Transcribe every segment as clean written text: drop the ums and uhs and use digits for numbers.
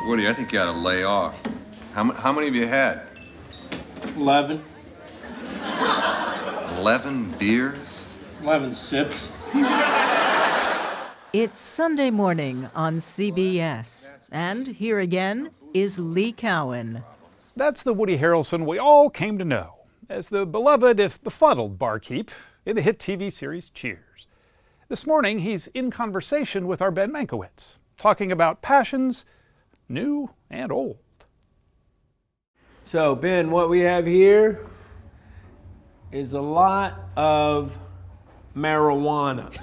Woody, I think you ought to lay off. How many have you had? 11. 11 beers? 11 sips. It's Sunday morning on CBS. And here again is Lee Cowan. That's the Woody Harrelson we all came to know as the beloved, if befuddled, barkeep in the hit TV series Cheers. This morning, he's in conversation with our Ben Mankiewicz, talking about passions, new and old. So, Ben, what we have here is a lot of marijuana.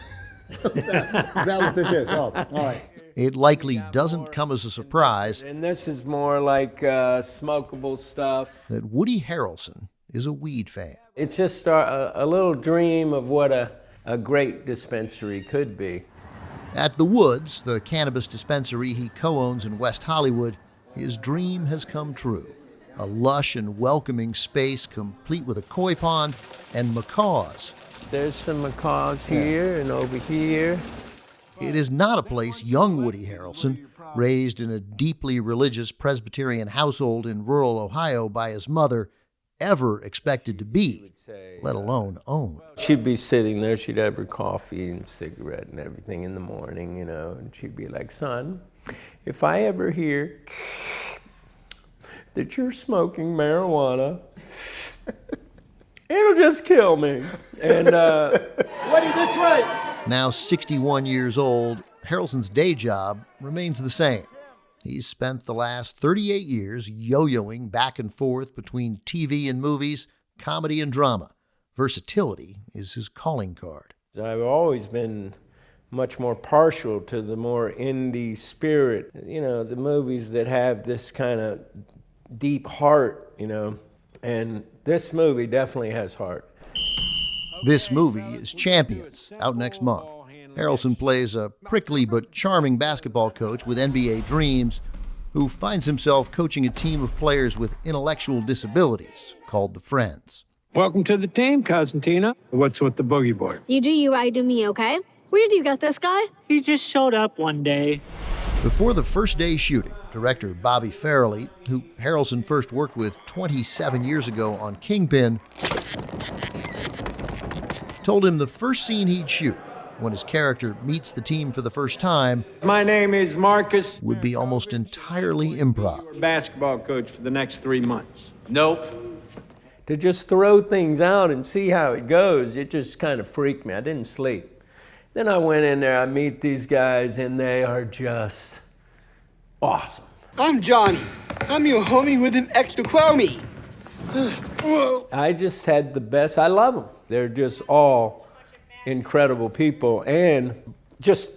Is that what this is? Oh, all right. It likely doesn't come as a surprise And this is more like smokable stuff. that Woody Harrelson is a weed fan. It's just a little dream of what a great dispensary could be. At The Woods, the cannabis dispensary he co-owns in West Hollywood, his dream has come true. A lush and welcoming space complete with a koi pond and macaws. There's some macaws here and over here. It is not a place young Woody Harrelson, raised in a deeply religious Presbyterian household in rural Ohio by his mother, ever expected to be, let alone own. She'd be sitting there, she'd have her coffee and cigarette and everything in the morning, and she'd be like, son, if I ever hear that you're smoking marijuana, it'll just kill me. And Woody, this way. Now 61 years old, Harrelson's day job remains the same. He's spent the last 38 years yo-yoing back and forth between TV and movies, comedy and drama. Versatility is his calling card. I've always been much more partial to the more indie spirit, the movies that have this kind of deep heart, and this movie definitely has heart. This movie is Champions, out next month. Harrelson plays a prickly but charming basketball coach with NBA dreams who finds himself coaching a team of players with intellectual disabilities called the Friends. Welcome to the team, Constantina. What's with the boogie board? You do you, I do me, okay? Where did you get this guy? He just showed up one day. Before the first day shooting, director Bobby Farrelly, who Harrelson first worked with 27 years ago on Kingpin, told him the first scene he'd shoot, when his character meets the team for the first time, My name is Marcus. would be almost entirely improv. Basketball coach for the next 3 months. Nope. To just throw things out and see how it goes, it just kind of freaked me. I didn't sleep. Then I went in there, I meet these guys, and they are just awesome. I'm Johnny. I'm your homie with an extra chromie. I just had the best. I love them. They're just all incredible people and just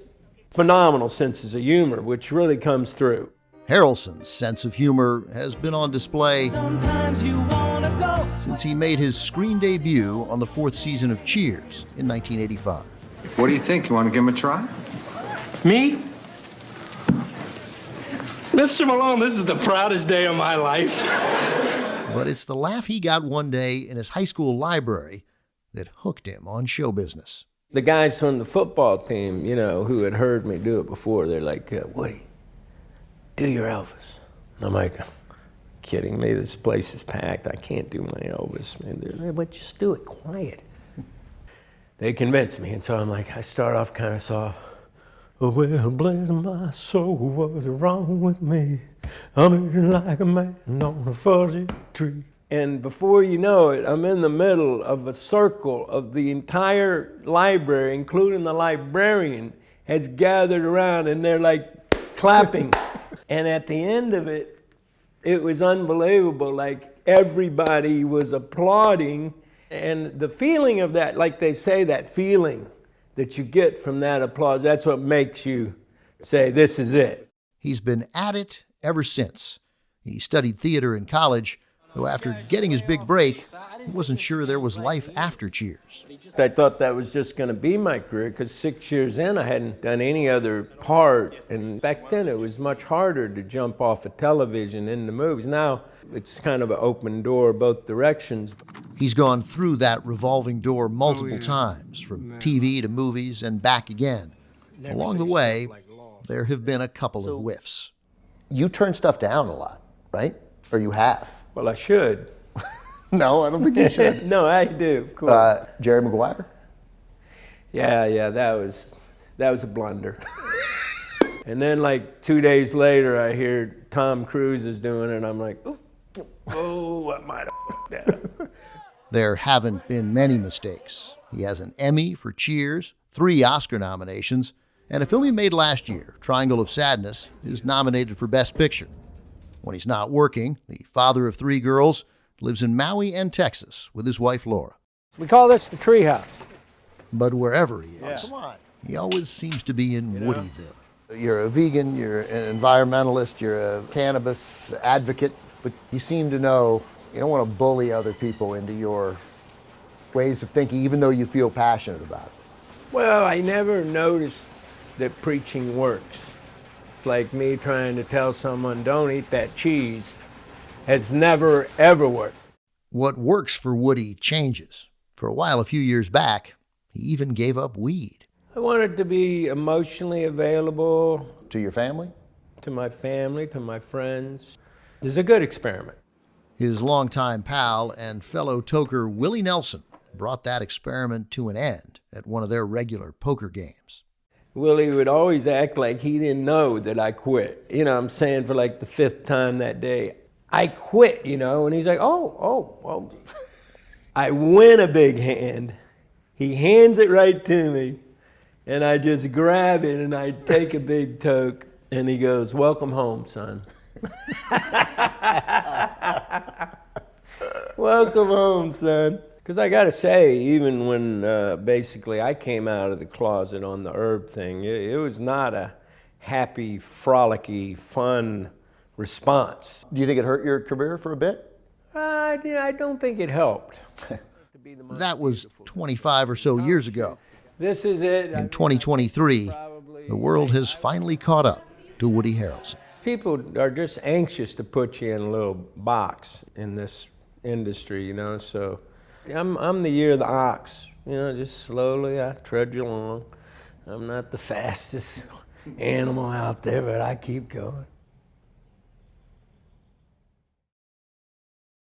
phenomenal senses of humor, which really comes through. Harrelson's sense of humor has been on display since he made his screen debut on the 4th season of Cheers in 1985. What do you think? You want to give him a try? Me? Mr. Malone, this is the proudest day of my life. But it's the laugh he got one day in his high school library that hooked him on show business. The guys from the football team, who had heard me do it before, they're like, Woody, do your Elvis. I'm like, kidding me? This place is packed. I can't do my Elvis. And they're like, but just do it quiet. They convinced me, and so I'm like, I start off kind of soft. Oh, well, bless my soul, what's wrong with me? I'm like a man on a fuzzy tree. And before you know it, I'm in the middle of a circle of the entire library, including the librarian, has gathered around, and they're like clapping. And at the end of it, it was unbelievable. Like everybody was applauding. And the feeling of that, like they say, that feeling that you get from that applause, that's what makes you say, this is it. He's been at it ever since. He studied theater in college, though after getting his big break, he wasn't sure there was life after Cheers. I thought that was just going to be my career, because 6 years in, I hadn't done any other part. And back then, it was much harder to jump off of television into movies. Now, it's kind of an open door both directions. He's gone through that revolving door multiple times, from TV to movies and back again. Along the way, there have been a couple of whiffs. You turn stuff down a lot, right? Or you have? Well, I should. No, I don't think you should. No, I do, of course. Jerry Maguire? Yeah, that was a blunder. And then like 2 days later, I hear Tom Cruise is doing it, and I'm like, oh, I might have fucked that up. There haven't been many mistakes. He has an Emmy for Cheers, 3 Oscar nominations, and a film he made last year, Triangle of Sadness, is nominated for Best Picture. When he's not working, the father of 3 girls lives in Maui and Texas with his wife Laura. We call this the treehouse. But wherever he is, he always seems to be in Woodyville. You're a vegan, you're an environmentalist, you're a cannabis advocate, but you seem to know you don't want to bully other people into your ways of thinking, even though you feel passionate about it. Well, I never noticed that preaching works. It's like me trying to tell someone, don't eat that cheese, has never, ever worked. What works for Woody changes. For a while, a few years back, he even gave up weed. I wanted to be emotionally available. To your family? To my family, to my friends. It was a good experiment. His longtime pal and fellow toker Willie Nelson brought that experiment to an end at one of their regular poker games. Willie would always act like he didn't know that I quit. You know, I'm saying for like the 5th time that day, I quit, you know, and he's like, oh. I win a big hand. He hands it right to me, and I just grab it and I take a big toke, and he goes, welcome home, son. Welcome home, son. Because I got to say, even when basically I came out of the closet on the herb thing, it was not a happy, frolicky, fun response. Do you think it hurt your career for a bit? I don't think it helped. That was 25 or so years ago. This is it. In 2023, the world has finally caught up to Woody Harrelson. People are just anxious to put you in a little box in this industry, you know, so I'm the year of the ox, you know, just slowly I trudge along. I'm not the fastest animal out there, but I keep going.